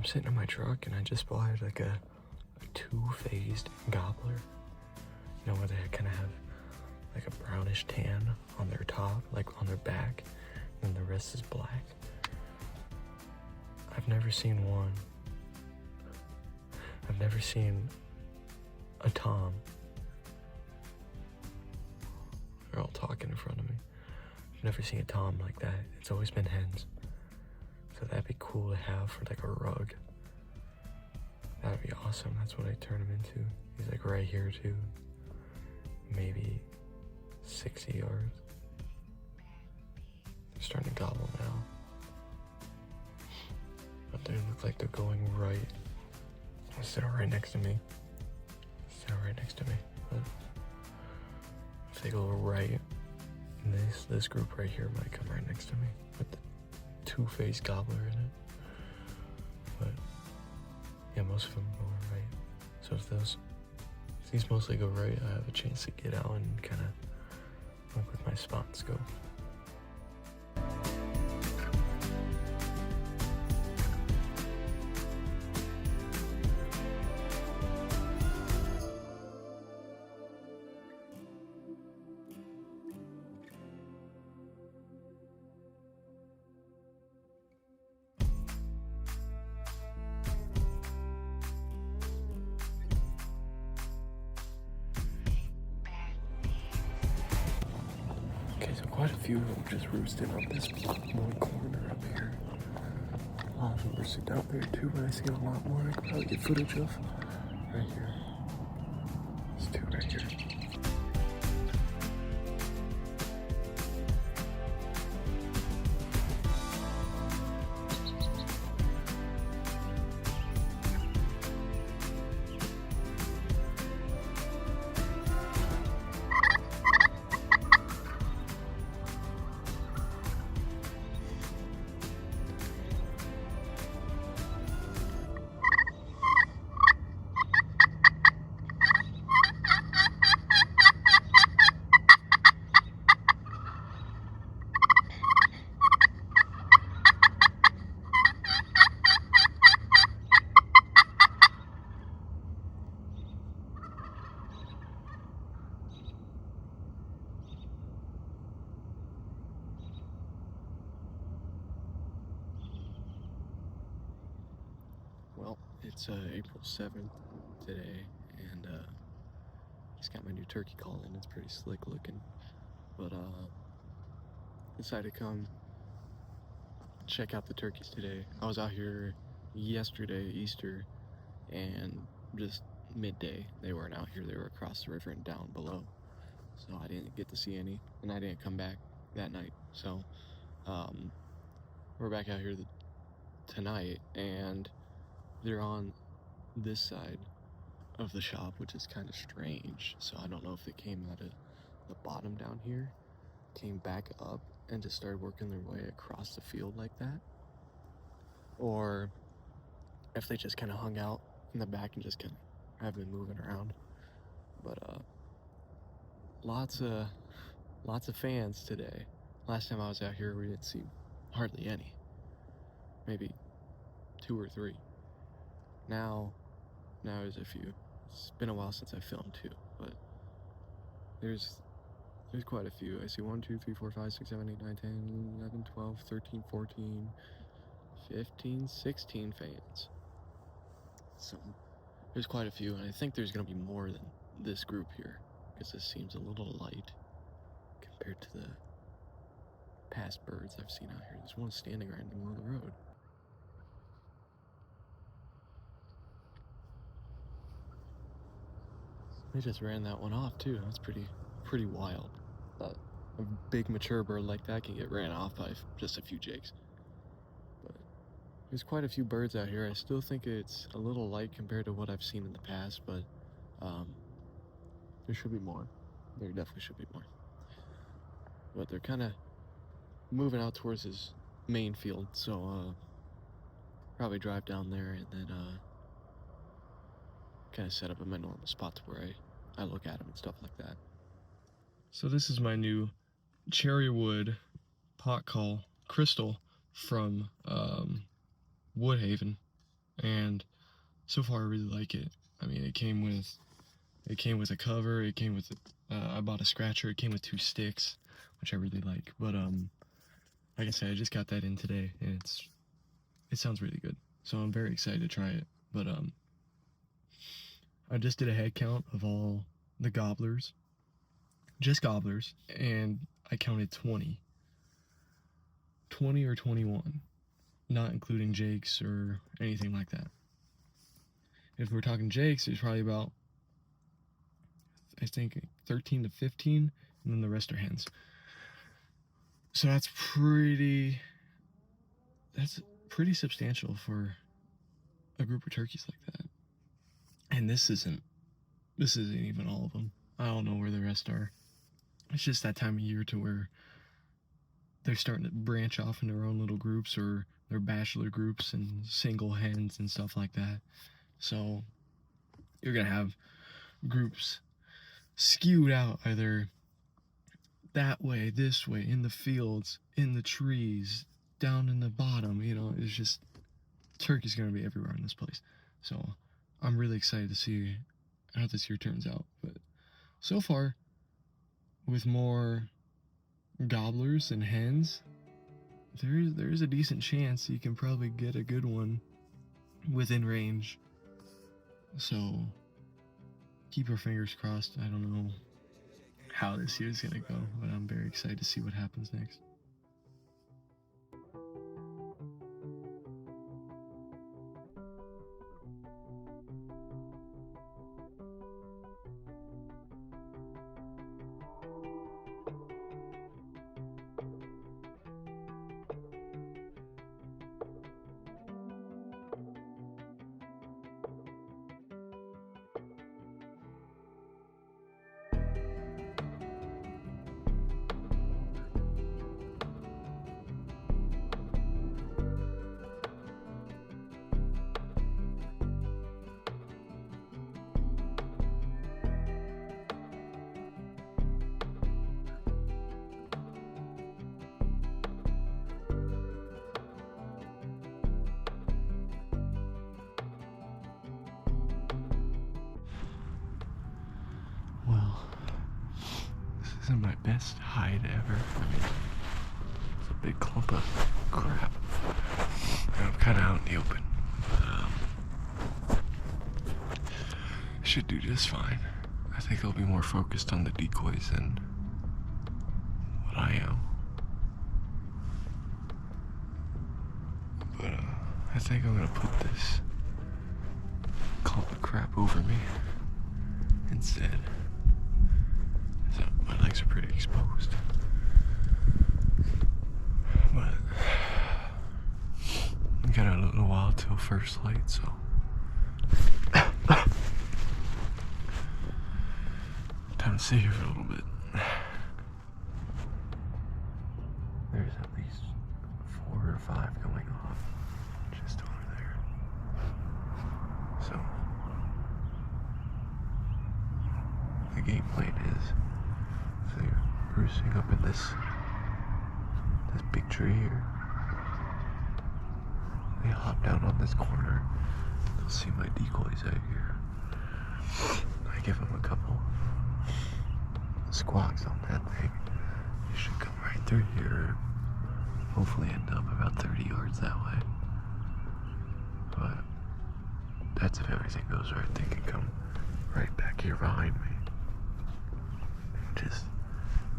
I'm sitting in my truck and I just spotted like a two-phased gobbler. You know, where they kind of have like a brownish tan on their top, like on their back, and the rest is black. I've never seen one. I've never seen a tom. They're all talking in front of me. I've never seen a tom like that. It's always been hens. So that'd be cool to have for like a rug. That'd be awesome. That's what I turn him into. He's like right here too. Maybe 60 yards. They're starting to gobble now. But they look like they're going right. Instead of right next to me. But if they go right, this group right here might come right next to me with the two-faced gobbler in it. But yeah, most of them go right. So if these mostly go right, I have a chance to get out and kind of look with my spot scope. So quite a few of them just roosted on this one corner up here. A lot of them roosted out there too, but I see a lot more I could probably get footage of. Right here. There's two right here. Well, it's April 7th today, and just got my new turkey call in. It's pretty slick looking, but decided to come check out the turkeys today. I was out here yesterday, Easter, and just midday. They weren't out here. They were across the river and down below, so I didn't get to see any, and I didn't come back that night. So we're back out here tonight, and they're on this side of the shop, which is kind of strange. So I don't know if they came out of the bottom down here, came back up, and just started working their way across the field like that, or if they just kind of hung out in the back and just kind of have been moving around. But lots of fans today. Last time I was out here, we didn't see hardly any. Maybe 2 or 3. Now there's a few. It's been a while since I filmed too, but there's quite a few. I see 1, 2, 3, 4, 5, 6, 7, 8, 9, 10, 11, 12, 13, 14, 15, 16 fans. So there's quite a few, and I think there's gonna be more than this group here, because this seems a little light compared to the past birds I've seen out here. There's one standing right in the middle of the road. They just ran that one off too. That's pretty wild. That a big mature bird like that can get ran off by just a few jakes. But there's quite a few birds out here. I still think it's a little light compared to what I've seen in the past, but there should be more. There definitely should be more. But they're kind of moving out towards his main field, so probably drive down there and then kind of set up in my normal spots where I look at them and stuff like that. So this is my new cherry wood pot call crystal from Woodhaven. and so far I really like it. I mean, it came with a cover. It came with I bought a scratcher. It came with 2 sticks, which I really like. But like I said, I just got that in today, and it sounds really good. So I'm very excited to try it. But I just did a head count of all the gobblers, just gobblers, and I counted 20 or 21, not including jakes or anything like that. If we're talking jakes, there's probably about, I think, 13 to 15, and then the rest are hens. So that's pretty substantial for a group of turkeys like that. And this isn't even all of them. I don't know where the rest are. It's just that time of year to where they're starting to branch off into their own little groups, or their bachelor groups and single hens and stuff like that. So you're gonna have groups skewed out either that way, this way, in the fields, in the trees, down in the bottom. You know, it's just, turkey's gonna be everywhere in this place. So I'm really excited to see how this year turns out. But so far, with more gobblers and hens, there is a decent chance you can probably get a good one within range. So keep our fingers crossed. I don't know how this year is gonna go, but I'm very excited to see what happens next. Well, this isn't my best hide ever. I mean, it's a big clump of crap, and I'm kind of out in the open. But should do just fine. I think I'll be more focused on the decoys than what I am. But I think I'm gonna put this clump of crap over me instead. So my legs are pretty exposed. But we got a little while till first light, so time to sit here for a little bit. There's at least 4 or 5 going off just over there. So the game plan is, so you're roosting up in this big tree here. They hop down on this corner. They'll see my decoys out here. I give them a couple squawks on that thing. You should come right through here. Hopefully end up about 30 yards that way. But that's if everything goes right. They can come right back here behind me. Just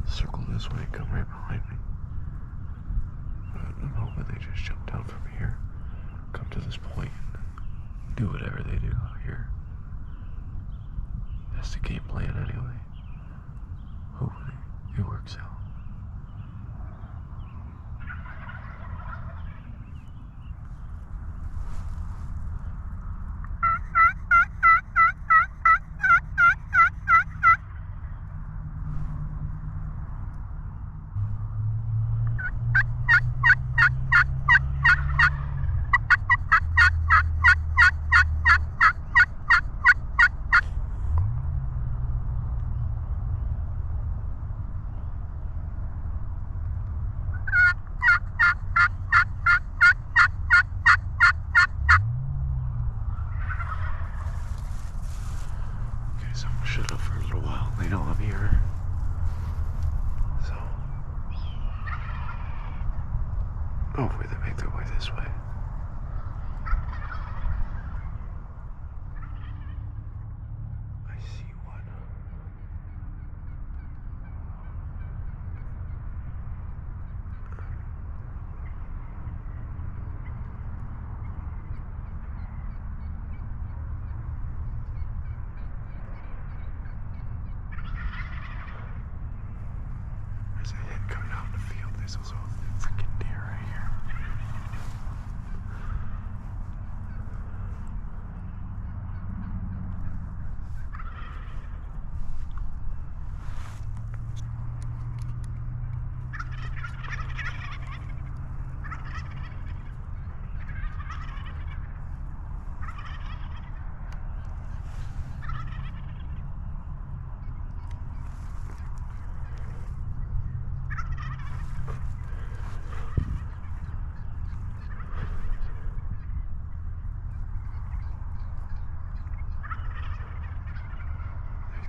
circle this way, come right behind me. But I'm hoping they just jump down from here, come to this point, and do whatever they do out here. That's the game plan anyway. Hopefully it works out. Hopefully they make their way this way. I see one. There's a hit coming out in the field. There's also a freaking deer right here.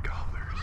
Gobblers.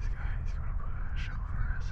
This guy is going to put a show for us.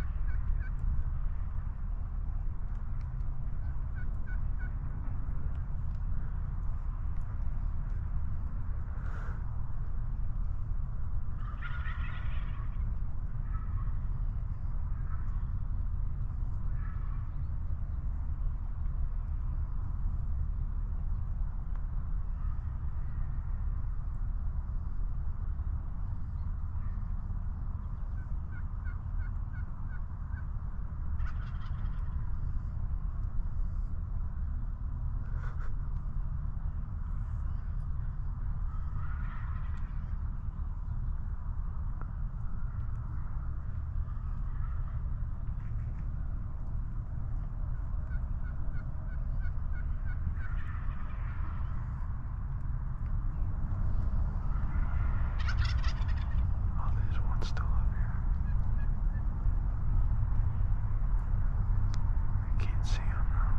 Oh, there's one still up here. I can't see him now.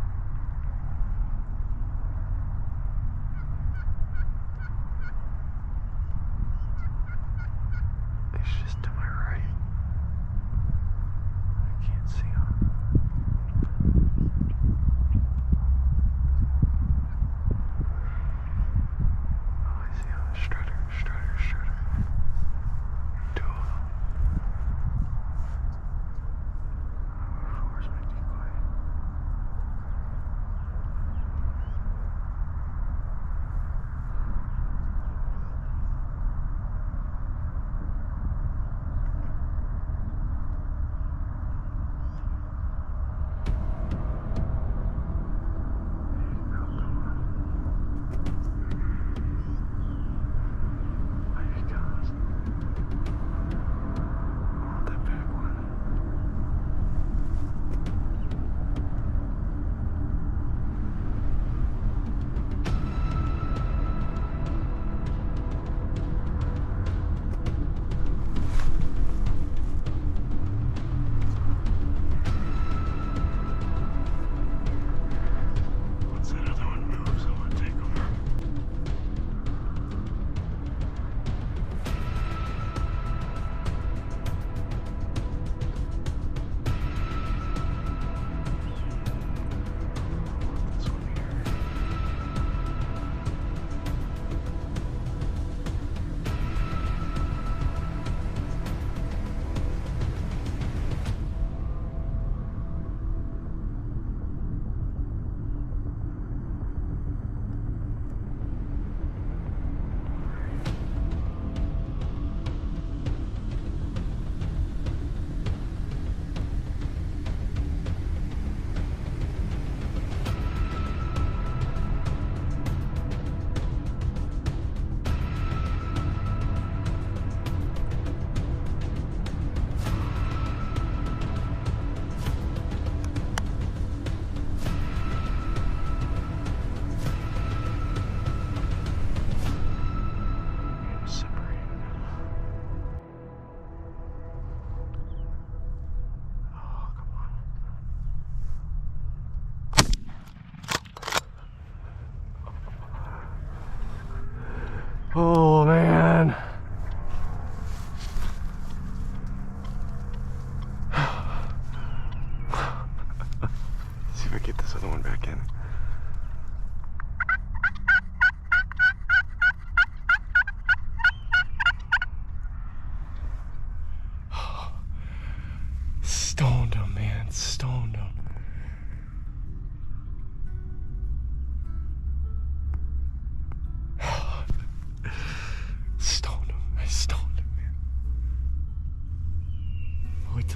It's just to my right. I can't see him. Oh, I see him. Strutter.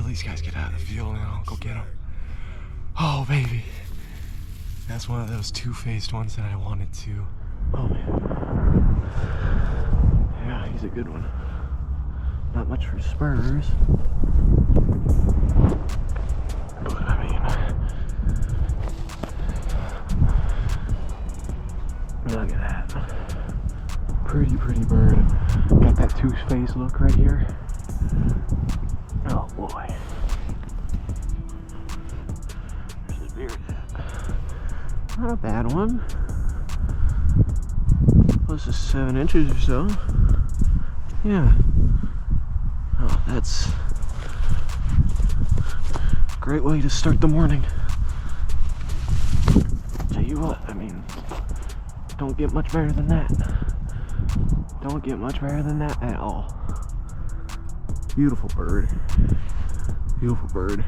till these guys get out of the field and I'll go get them. Oh, baby. That's one of those two-faced ones that I wanted to. Oh, man. Yeah, he's a good one. Not much for spurs. But, I mean, look at that. Pretty bird. Got that two-faced look right here. Oh, boy. There's his beard. Not a bad one. Close to 7 inches or so. Yeah. Oh, that's a great way to start the morning. Tell you what, I mean, don't get much better than that. Don't get much better than that at all. Beautiful bird. Beautiful bird.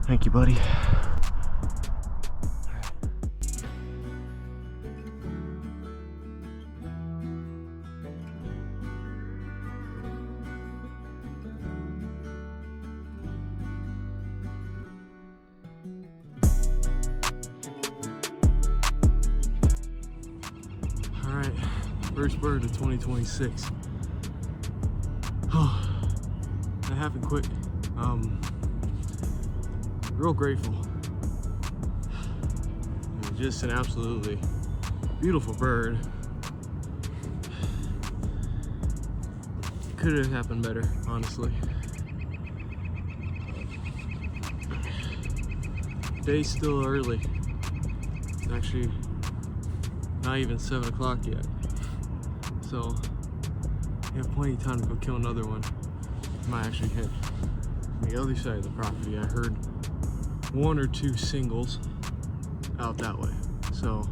Thank you, buddy. Alright, first bird of 2026. Oh, that happened quick. Real grateful. I mean, just an absolutely beautiful bird. Could have happened better, honestly. Day's still early. It's actually not even 7 o'clock yet. So you have plenty of time to go kill another one. Might actually hit the other side of the property. I heard 1 or 2 singles out that way. So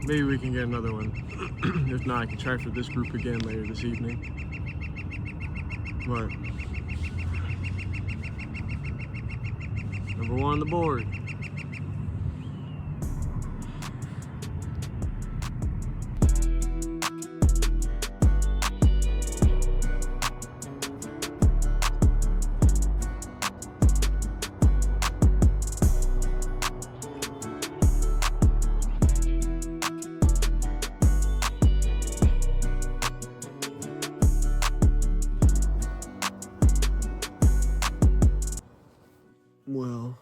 maybe we can get another one. If not, I can try for this group again later this evening. But number 1 on the board. Well,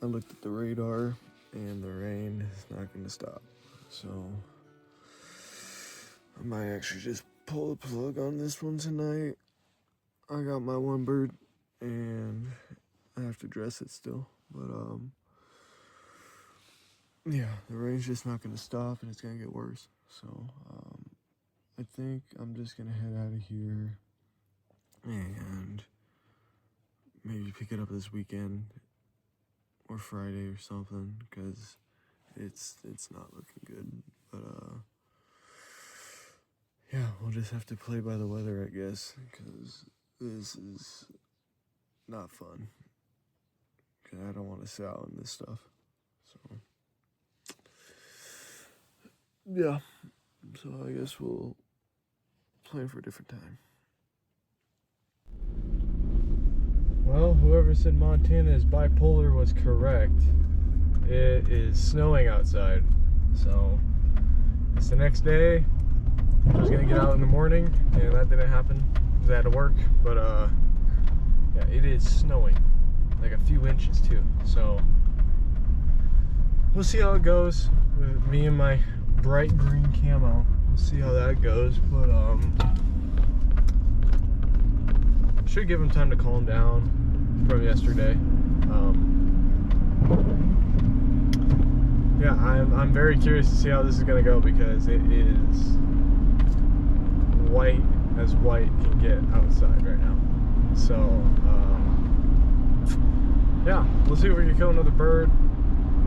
I looked at the radar and the rain is not going to stop. So I might actually just pull the plug on this one tonight. I got my one bird and I have to dress it still. But yeah, the rain's just not going to stop and it's going to get worse. So I think I'm just going to head out of here and maybe pick it up this weekend or Friday or something, because it's not looking good. But yeah, we'll just have to play by the weather, I guess, because this is not fun. Cause I don't want to sit out in this stuff. So yeah, so I guess we'll plan for a different time. Well, whoever said Montana is bipolar was correct. It is snowing outside. So it's the next day. I was gonna get out in the morning and that didn't happen because I had to work. But yeah, it is snowing. Like a few inches too. So we'll see how it goes with me and my bright green camo. We'll see how that goes. But should give him time to calm down from yesterday. Yeah, I'm very curious to see how this is gonna go, because it is white as white can get outside right now. So yeah, we'll see if we can kill another bird,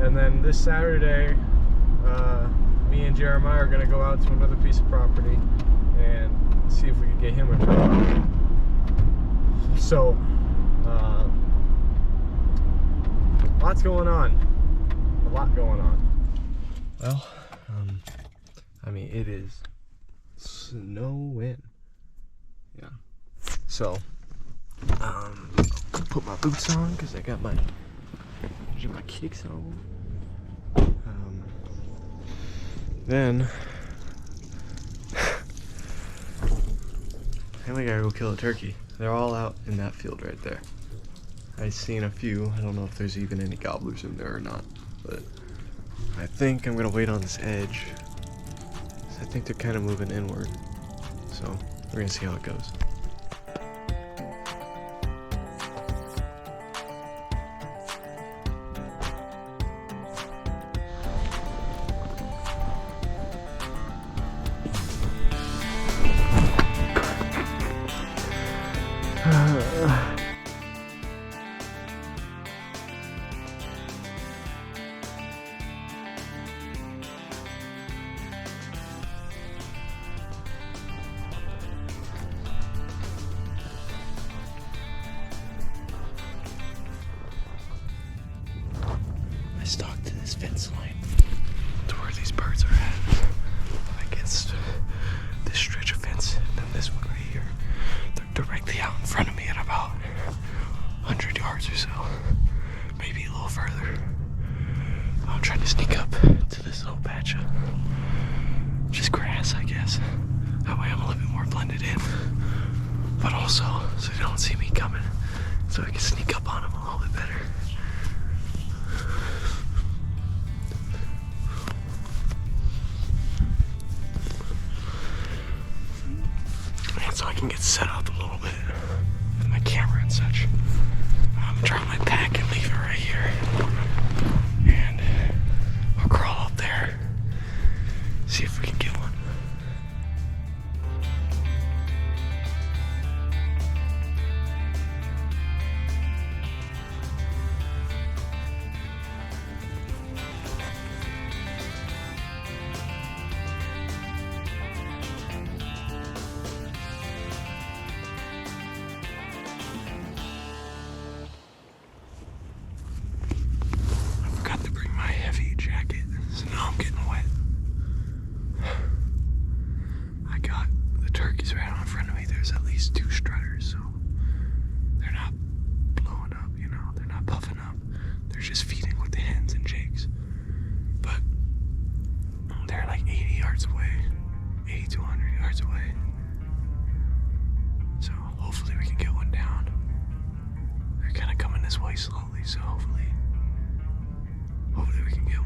and then this Saturday me and Jeremiah are gonna go out to another piece of property and see if we can get him a draw. So lots going on. A lot going on. Well, I mean, it is no win. Yeah. So, put my boots on because I got my kicks on. Then we gotta go kill a turkey. They're all out in that field right there. I've seen a few. I don't know if there's even any gobblers in there or not, but I think I'm gonna wait on this edge. I think they're kind of moving inward, so we're gonna see how it goes. I stalked to this fence line to where these birds are at against this stretch of fence, and then this one right here. They're directly out in front of me at about 100 yards or so, maybe a little further. I'm trying to sneak up to this little patch of just grass, I guess. That way I'm a little bit more blended in, but also so they don't see me coming, so I can sneak up on them a little bit better. So I can get set up a little bit with my camera and such. I'm gonna drop my pack and leave it right here, and I'll crawl up there, see if we can get one. Just feeding with the hens and jakes, but they're like 80 yards away, 80 to 100 yards away, so hopefully we can get one down. They're kind of coming this way slowly, so hopefully we can get one.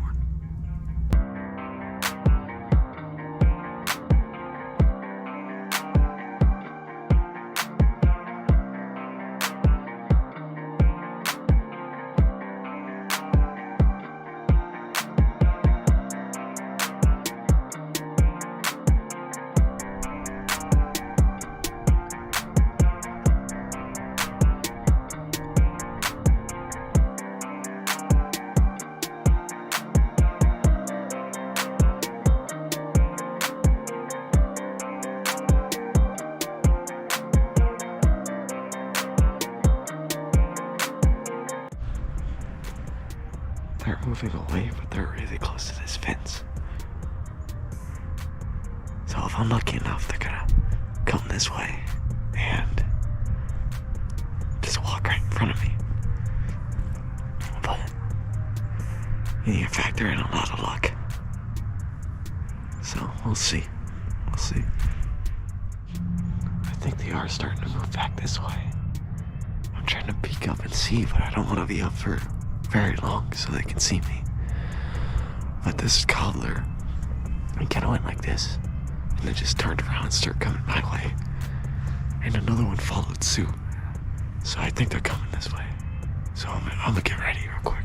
They're moving away, but they're really close to this fence. So if I'm lucky enough, they're gonna come this way and just walk right in front of me. But you need to factor in a lot of luck. So we'll see. We'll see. I think they are starting to move back this way. I'm trying to peek up and see, but I don't want to be up for very long so they can see me. But this cobbler, he kind of went like this and then just turned around and started coming my way, and another one followed suit. So I think they're coming this way, so I'm gonna get ready real quick.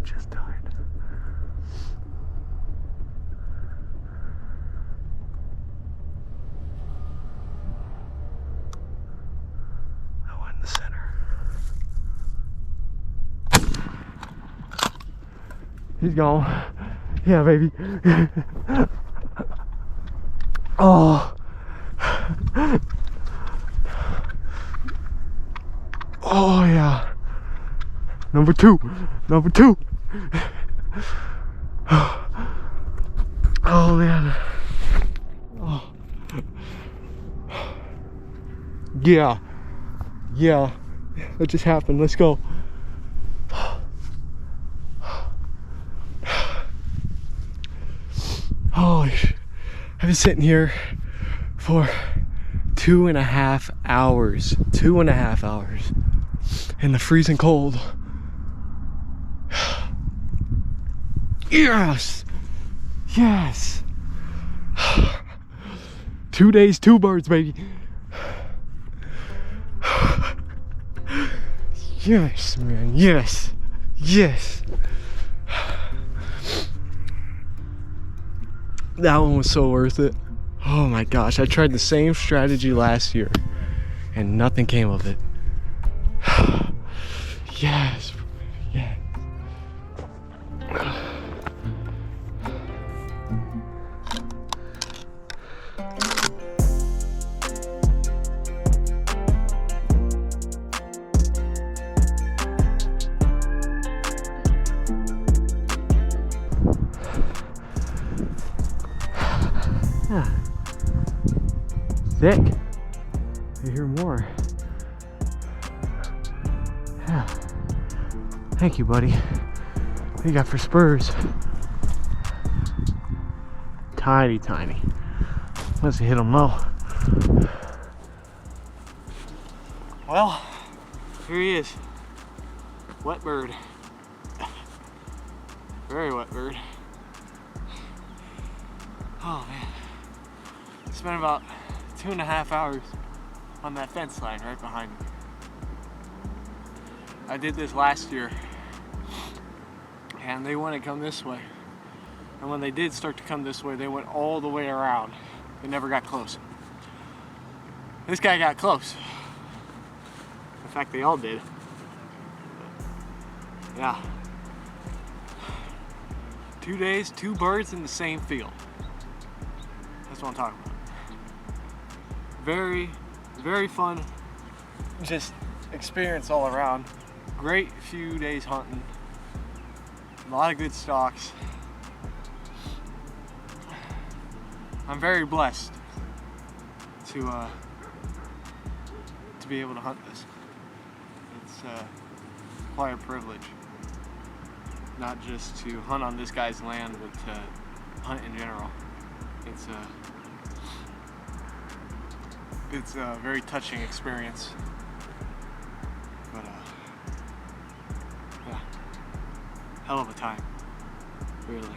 just died. That one in the center. He's gone. Yeah, baby. Oh. Oh, yeah. Number two. Number two. Oh, man. Oh. Yeah. Yeah. That just happened. Let's go. Holy shit. I've been sitting here for 2.5 hours. 2.5 hours. In the freezing cold. Yes! Yes! 2 days, 2 birds, baby. Yes, man. Yes. Yes. That one was so worth it. Oh my gosh, I tried the same strategy last year and nothing came of it. Yes. Yes. Yeah. Sick. I hear more. Yeah. Thank you, buddy. What do you got for spurs? Tiny, tiny. Must have hit them low. Well, here he is. Wet bird. Very wet bird. Oh man. Spent about 2.5 hours on that fence line right behind me. I did this last year and they wouldn't come this way. And when they did start to come this way, they went all the way around. They never got close. This guy got close. In fact, they all did. Yeah. 2 days, 2 birds in the same field. That's what I'm talking about. Very, very fun, just experience all around. Great few days hunting. A lot of good stalks. I'm very blessed to be able to hunt this. It's quite a privilege. Not just to hunt on this guy's land, but to hunt in general. It's a very touching experience. But yeah, hell of a time, really.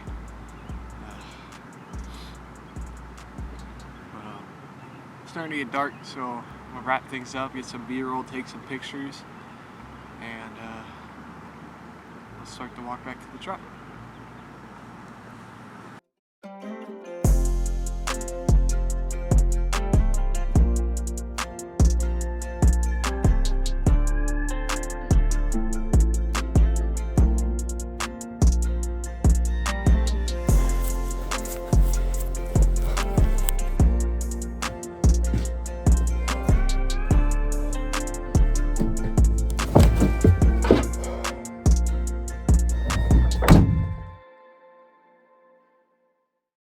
Starting to get dark, so I'm gonna wrap things up, get some B-roll, take some pictures, and let's start to walk back to the truck.